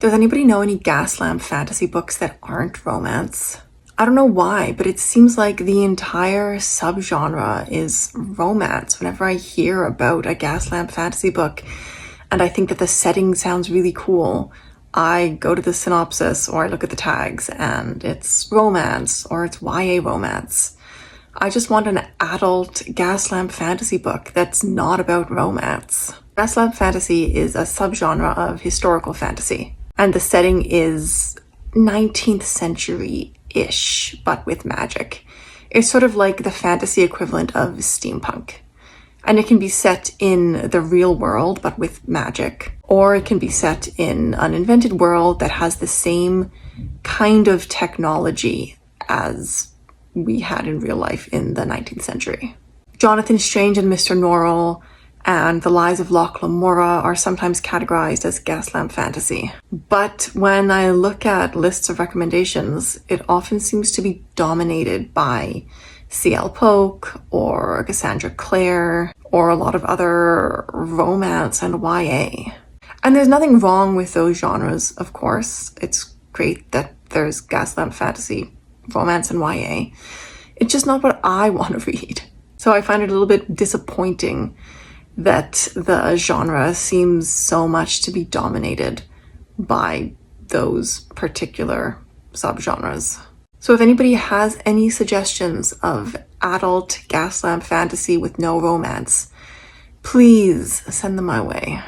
Does anybody know any Gaslamp fantasy books that aren't romance? I don't know why, but it seems like the entire subgenre is romance whenever I hear about a Gaslamp fantasy book and I think that the setting sounds really cool. I go to the synopsis or I look at the tags and it's romance or it's YA romance. I just want an adult Gaslamp fantasy book that's not about romance. Gaslamp fantasy is a subgenre of historical fantasy, and the setting is 19th century-ish, but with magic. It's sort of like the fantasy equivalent of steampunk. And it can be set in the real world, but with magic. Or it can be set in an invented world that has the same kind of technology as we had in real life in the 19th century. Jonathan Strange and Mr. Norrell and The Lies of Locke Lamora are sometimes categorized as Gaslamp fantasy. But when I look at lists of recommendations, it often seems to be dominated by C.L. Polk or Cassandra Clare or a lot of other romance and YA. And there's nothing wrong with those genres, of course. It's great that there's Gaslamp fantasy, romance, and YA. It's just not what I want to read. So I find it a little bit disappointing that the genre seems so much to be dominated by those particular subgenres. So if anybody has any suggestions of adult Gaslamp fantasy with no romance, please send them my way.